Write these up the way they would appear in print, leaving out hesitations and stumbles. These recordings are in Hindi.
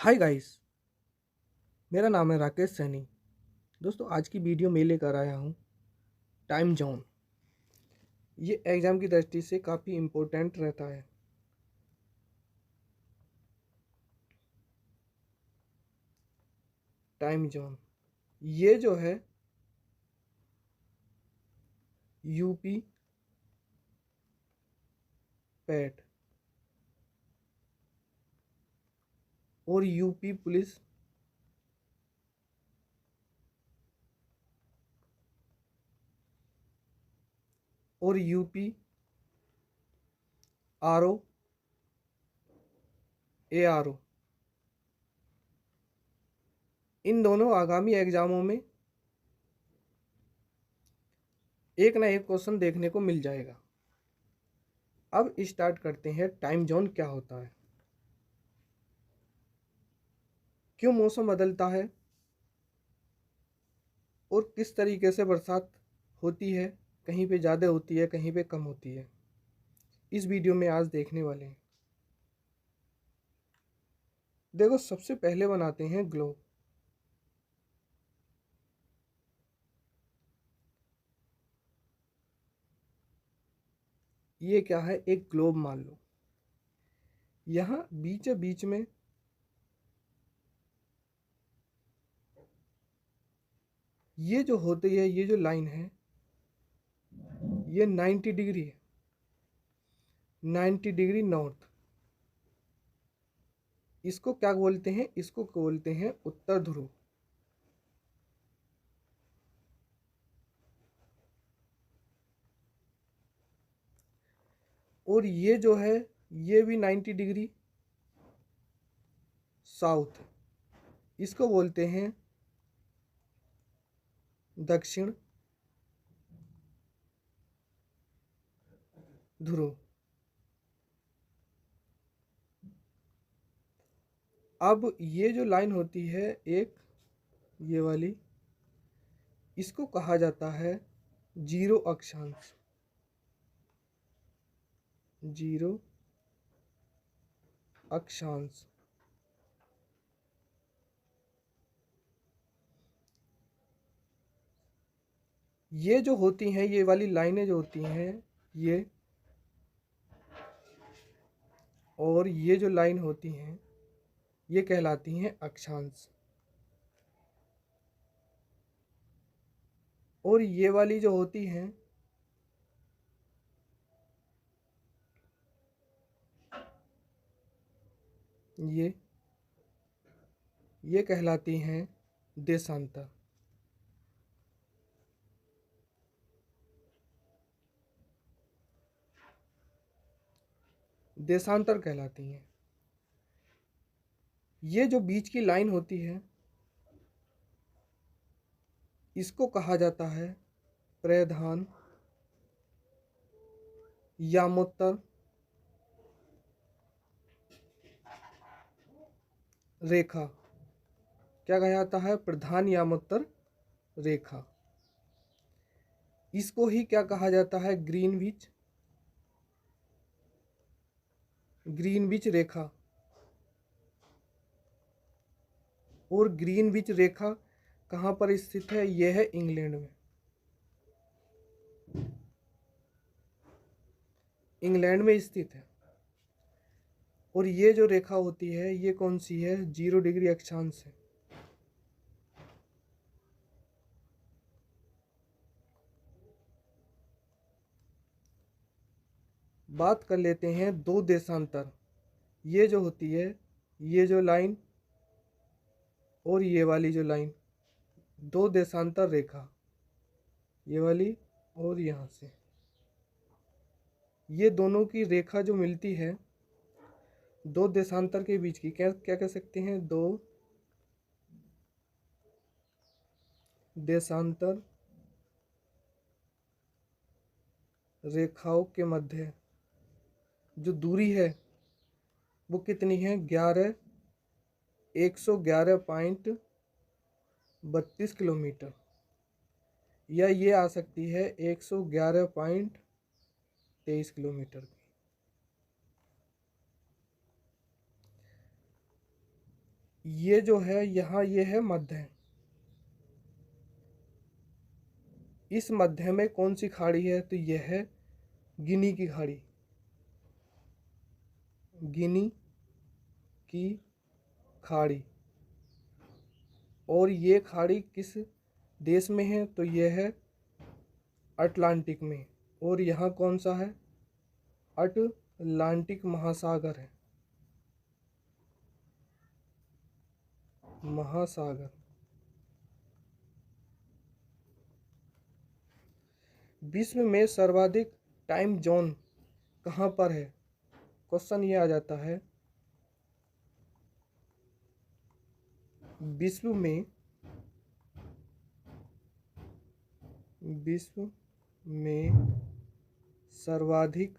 हाय गाइस, मेरा नाम है राकेश सैनी। दोस्तों, आज की वीडियो में लेकर आया हूँ टाइम जोन। ये एग्ज़ाम की दृष्टि से काफ़ी इम्पोर्टेंट रहता है। टाइम जोन ये जो है यूपी पैट और यूपी पुलिस और यूपी आरओ एआरओ, इन दोनों आगामी एग्ज़ामों में एक ना एक क्वेश्चन देखने को मिल जाएगा। अब स्टार्ट करते हैं, टाइम जोन क्या होता है, क्यों मौसम बदलता है और किस तरीके से बरसात होती है। कहीं पे ज़्यादा होती है, कहीं पे कम होती है। इस वीडियो में आज देखने वाले हैं। देखो, सबसे पहले बनाते हैं ग्लोब। ये क्या है, एक ग्लोब मान लो। यहाँ बीच बीच में ये जो होती है, ये जो लाइन है, ये 90 डिग्री है। 90 डिग्री नॉर्थ। इसको क्या बोलते हैं? इसको बोलते हैं उत्तर ध्रुव। और ये जो है, ये भी 90 डिग्री साउथ। इसको बोलते हैं दक्षिण ध्रुव। अब ये जो लाइन होती है, एक ये वाली, इसको कहा जाता है जीरो अक्षांश। जीरो अक्षांश। ये जो होती हैं, ये वाली लाइनें जो होती हैं, ये और ये जो लाइन होती हैं, ये कहलाती हैं अक्षांश। और ये वाली जो होती हैं, ये कहलाती हैं देशांतर। देशांतर कहलाती हैं। ये जो बीच की लाइन होती है, इसको कहा जाता है प्रधान यामोत्तर रेखा। क्या कहा जाता है? प्रधान यामोत्तर रेखा। इसको ही क्या कहा जाता है? ग्रीनविच रेखा। और ग्रीनविच रेखा कहाँ पर स्थित है? यह है इंग्लैंड में। इंग्लैंड में स्थित है। और ये जो रेखा होती है, ये कौन सी है? 0 डिग्री अक्षांश है। बात कर लेते हैं दो देशांतर। ये जो होती है, ये जो लाइन और ये वाली जो लाइन, दो देशांतर रेखा, ये वाली और यहाँ से, ये दोनों की रेखा जो मिलती है, दो देशांतर के बीच की, क्या क्या कह सकते हैं? दो देशांतर रेखाओं के मध्य जो दूरी है, वो कितनी है? 111.32 किलोमीटर। या ये आ सकती है 111.23 किलोमीटर की। ये जो है यहाँ, ये है मध्य। इस मध्य में कौन सी खाड़ी है? तो यह है गिनी की खाड़ी। गिनी की खाड़ी। और ये खाड़ी किस देश में है? तो यह है अटलांटिक में। और यहाँ कौन सा है? अटलांटिक महासागर है। महासागर। विश्व में सर्वाधिक टाइम जोन कहाँ पर है? क्वेश्चन ये आ जाता है, विश्व में सर्वाधिक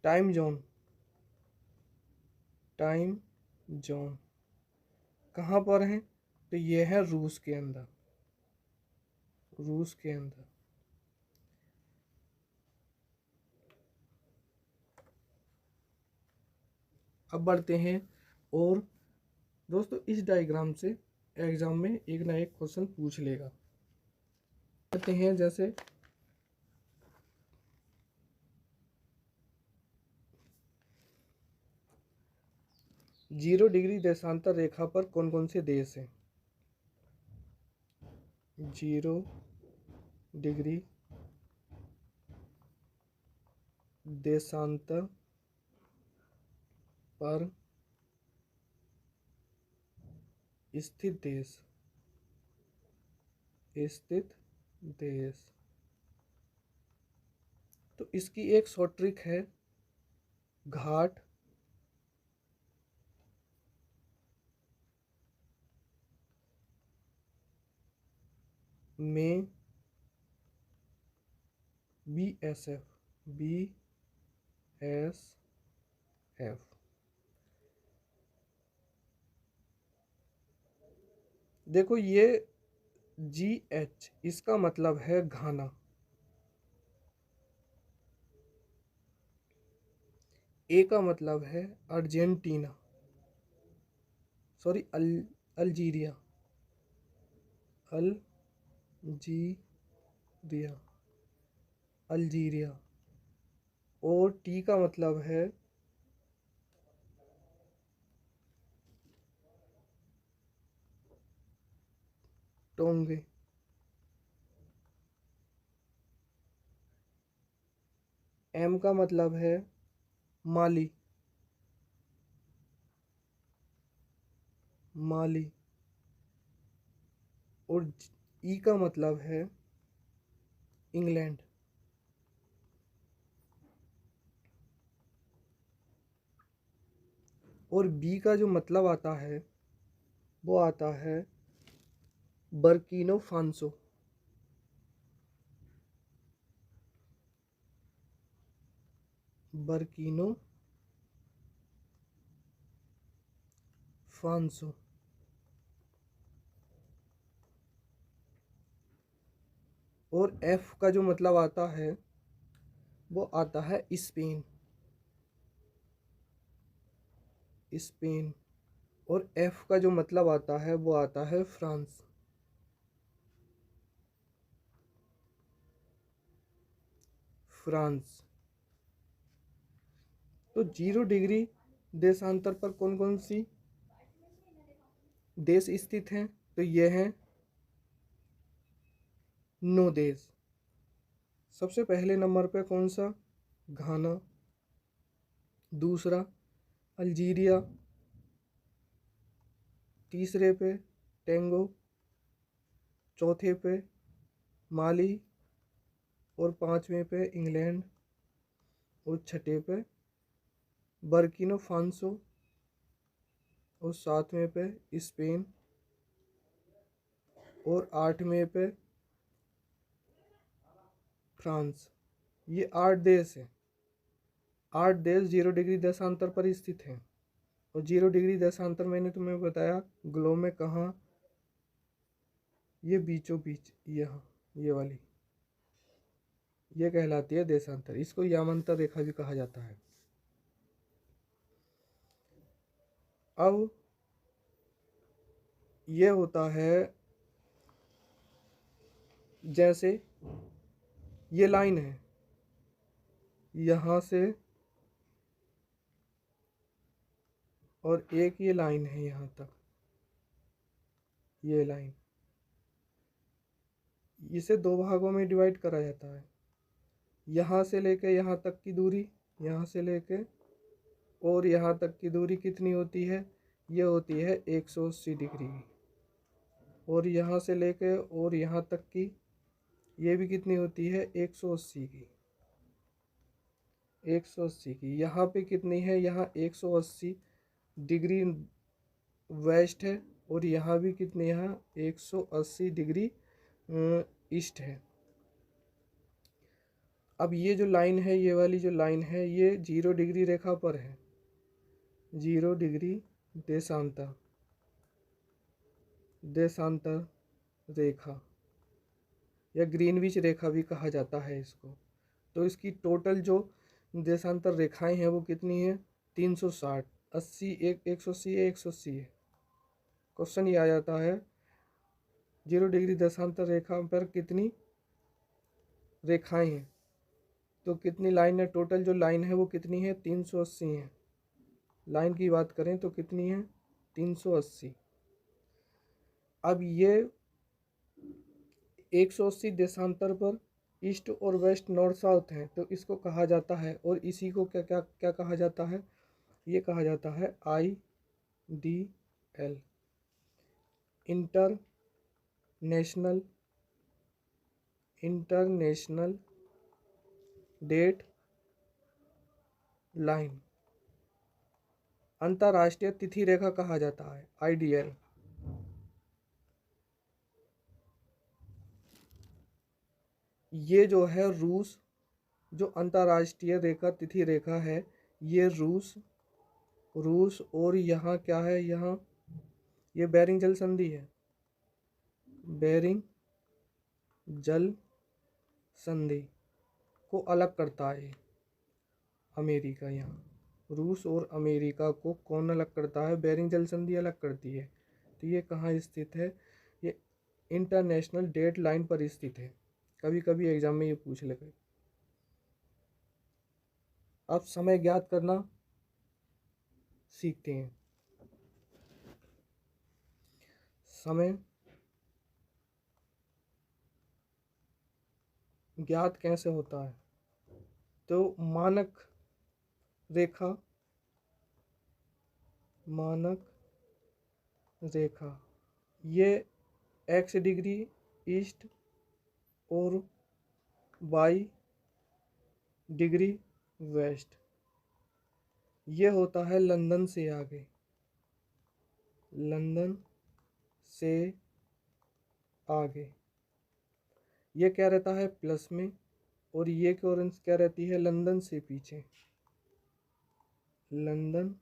टाइम जोन कहाँ पर है? तो ये है रूस के अंदर। रूस के अंदर। अब बढ़ते हैं, और दोस्तों इस डायग्राम से एग्जाम में एक ना एक क्वेश्चन पूछ लेगा। कहते हैं जैसे 0 डिग्री देशांतर रेखा पर कौन कौन से देश हैं? 0 डिग्री देशांतर पर स्थित देश। तो इसकी एक शॉर्ट ट्रिक है, घाट में BSF। देखो ये GH, इसका मतलब है घाना। ए का मतलब है अर्जेंटीना, सॉरी अल्जीरिया। अल्जीरिया। और टी का मतलब है टोंगे। एम का मतलब है माली। और ई का मतलब है इंग्लैंड। और बी का जो मतलब आता है वो आता है बर्किनो फांसो। बर्किनो फांसो। और एफ का जो मतलब आता है वो आता है स्पेन। और एफ का जो मतलब आता है वो आता है फ्रांस। तो 0 डिग्री देशांतर पर कौन कौन सी देश स्थित हैं? तो ये हैं 9 देश। सबसे पहले नंबर पे कौन सा? घाना। दूसरा अल्जीरिया। तीसरे पे टेंगो। चौथे पे माली। और पांचवें पे इंग्लैंड। और छठे पे बर्किनो फांसो। और सातवें पे स्पेन। और आठवें पे फ्रांस। ये 8 देश हैं। 8 देश 0 डिग्री देशांतर पर स्थित हैं। और 0 डिग्री देशांतर मैंने तुम्हें बताया ग्लोब में कहाँ? ये बीचों बीच, यहाँ ये वाली, ये कहलाती है देशांतर। इसको यामांतर रेखा भी कहा जाता है। अब ये होता है, जैसे ये लाइन है, यहाँ से और एक ये लाइन है यहाँ तक, ये लाइन, इसे दो भागों में डिवाइड करा जाता है। यहाँ से लेके यहाँ तक की दूरी, यहाँ से लेके और यहाँ तक की दूरी कितनी होती है? ये होती है 180 डिग्री। और यहाँ से लेके और यहाँ तक की ये भी कितनी होती है? 180 की। 180 की। यहाँ पे कितनी है? यहाँ 180 डिग्री वेस्ट है और यहाँ भी कितने, यहाँ 180 डिग्री ईस्ट है। अब ये जो लाइन है, ये वाली जो लाइन है, ये 0 डिग्री रेखा पर है। 0 डिग्री देशांतर, देशांतर रेखा या ग्रीनविच रेखा भी कहा जाता है इसको। तो इसकी टोटल जो देशांतर रेखाएं हैं वो कितनी है? 360। 80 180 है, 180 है। क्वेश्चन ये आ जाता है 0 डिग्री देशांतर रेखा पर कितनी रेखाएं हैं? तो कितनी लाइन है? टोटल जो लाइन है वो कितनी है? 380 है। लाइन की बात करें तो कितनी है? 380। अब ये 180 देशांतर पर ईस्ट और वेस्ट, नॉर्थ साउथ है, तो इसको कहा जाता है, और इसी को क्या क्या क्या कहा जाता है? ये कहा जाता है IDL, इंटरनेशनल डेट लाइन, अंतर्राष्ट्रीय तिथि रेखा कहा जाता है IDL। ये जो है रूस, जो अंतर्राष्ट्रीय रेखा तिथि रेखा है, ये रूस और यहाँ क्या है? यहाँ ये बेरिंग जल संधि है, बेरिंग जल संधि को अलग करता है अमेरिका। यहाँ रूस और अमेरिका को कौन अलग करता है? बेरिंग जल संधि अलग करती है। तो ये कहाँ स्थित है? ये इंटरनेशनल डेट लाइन पर स्थित है। कभी कभी एग्जाम में ये पूछ लेगा। अब समय ज्ञात करना सीखते हैं। समय ज्ञात कैसे होता है? तो रेखा मानक रेखा, ये x डिग्री ईस्ट और y डिग्री वेस्ट, ये होता है लंदन से आगे, लंदन से आगे। ये क्या रहता है? प्लस में। और ये कोरेंस क्या रहती है? लंदन से पीछे, लंदन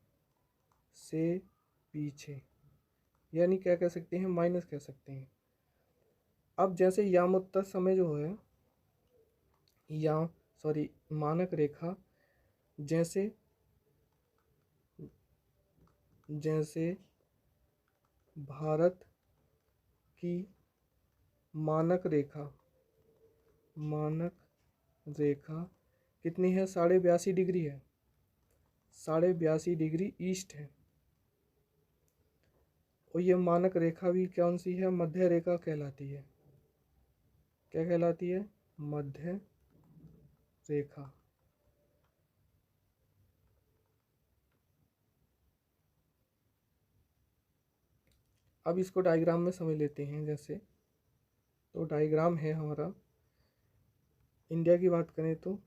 से पीछे, यानी क्या कह सकते हैं? माइनस कह सकते हैं। अब जैसे यामोत्तर समय जो है, मानक रेखा, जैसे भारत की मानक रेखा कितनी है? 82.5 डिग्री है, 82.5 डिग्री ईस्ट है। और ये मानक रेखा भी कौन सी है? मध्य रेखा कहलाती है। क्या कहलाती है? मध्य रेखा। अब इसको डायग्राम में समझ लेते हैं। जैसे तो डायग्राम है हमारा, इंडिया की बात करें तो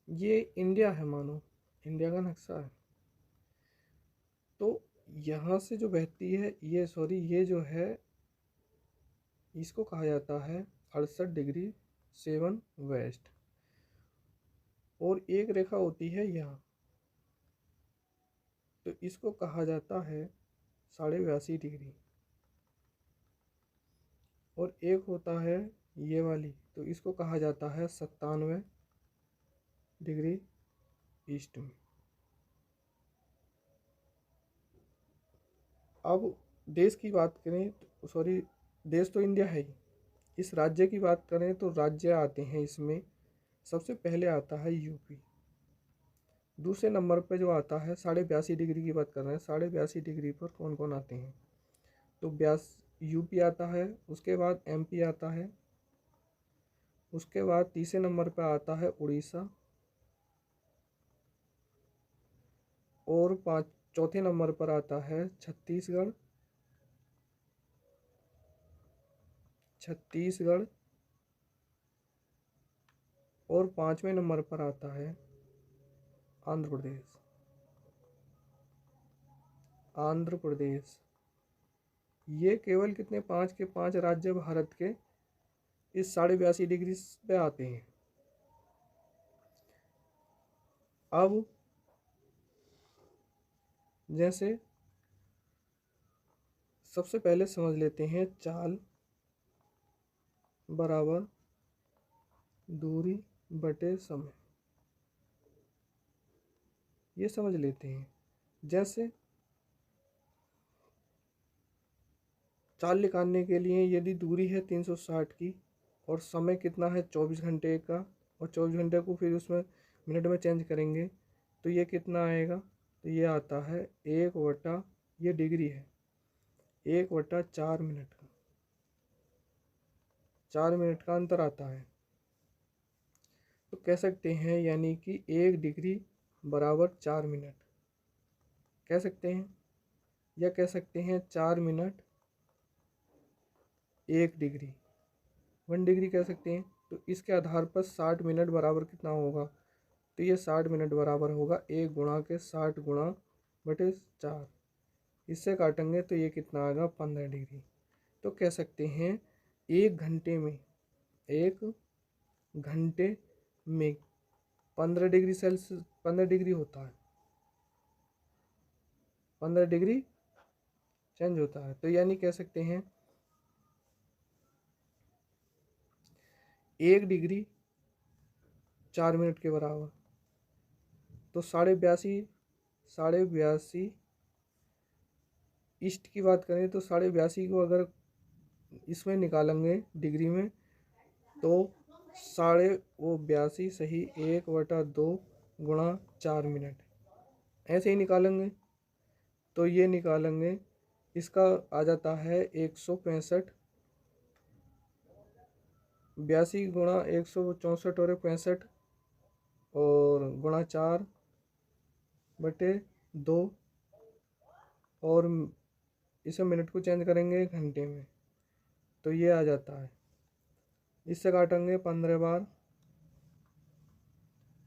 ये इंडिया है, मानो इंडिया का नक्शा है। तो यहाँ से जो बहती है ये जो है इसको कहा जाता है 68°7 वेस्ट। और एक रेखा होती है यहाँ, तो इसको कहा जाता है 82.5°। और एक होता है ये वाली, तो इसको कहा जाता है 97° ईस्ट में। अब देश की बात करें तो सॉरी, देश तो इंडिया है ही। इस राज्य की बात करें तो राज्य आते हैं इसमें। सबसे पहले आता है यूपी। दूसरे नंबर पे जो आता है 82.5° की बात कर रहे हैं, 82.5° पर कौन कौन आते हैं? तो यूपी आता है, उसके बाद एमपी आता है, उसके बाद तीसरे नंबर पर आता है उड़ीसा, और चौथे नंबर पर आता है छत्तीसगढ़, और पांचवें नंबर पर आता है आंध्र प्रदेश। ये केवल कितने 5 के 5 राज्य भारत के इस 82.5° पे आते हैं। अब जैसे सबसे पहले समझ लेते हैं चाल बराबर दूरी बटे समय, ये समझ लेते हैं। जैसे चाल निकालने के लिए यदि दूरी है 360 की और समय कितना है 24 घंटे का, और 24 घंटे को फिर उसमें मिनट में चेंज करेंगे तो ये कितना आएगा? तो ये आता है 1/, ये डिग्री है, 1/4 मिनट का, 4 मिनट का अंतर आता है। तो कह सकते हैं यानी कि 1 डिग्री बराबर 4 मिनट कह सकते हैं, या कह सकते हैं 4 मिनट 1 डिग्री, 1 डिग्री कह सकते हैं। तो इसके आधार पर 60 मिनट बराबर कितना होगा? तो ये 60 मिनट बराबर होगा 1 गुणा के 60 गुणा बटे 4। इससे काटेंगे तो ये कितना आएगा? 15 डिग्री। तो कह सकते हैं 1 घंटे में 15 डिग्री सेल्सियस 15 डिग्री होता है, 15 डिग्री चेंज होता है। तो यानी कह सकते हैं 1 डिग्री 4 मिनट के बराबर। तो 82.5 ईस्ट की बात करें तो 82.5 को अगर इसमें निकालेंगे डिग्री में तो 82.5 सही 1/2 गुणा 4 मिनट ऐसे ही निकालेंगे तो ये निकालेंगे, इसका आ जाता है 165। 82 गुणा 164 और 65 और गुणा 4/2, और इसे मिनट को चेंज करेंगे घंटे में तो ये आ जाता है। इससे काटेंगे 15 बार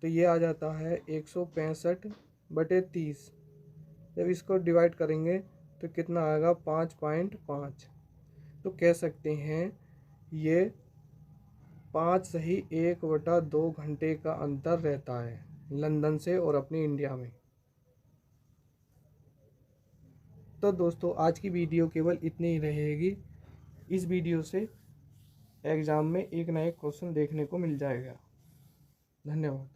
तो ये आ जाता है 165/30। जब इसको डिवाइड करेंगे तो कितना आएगा? 5.5। तो कह सकते हैं ये 5 सही 1/2 घंटे का अंतर रहता है लंदन से और अपनी इंडिया में। तो दोस्तों आज की वीडियो केवल इतनी ही रहेगी। इस वीडियो से एग्ज़ाम में एक ना एक क्वेश्चन देखने को मिल जाएगा। धन्यवाद।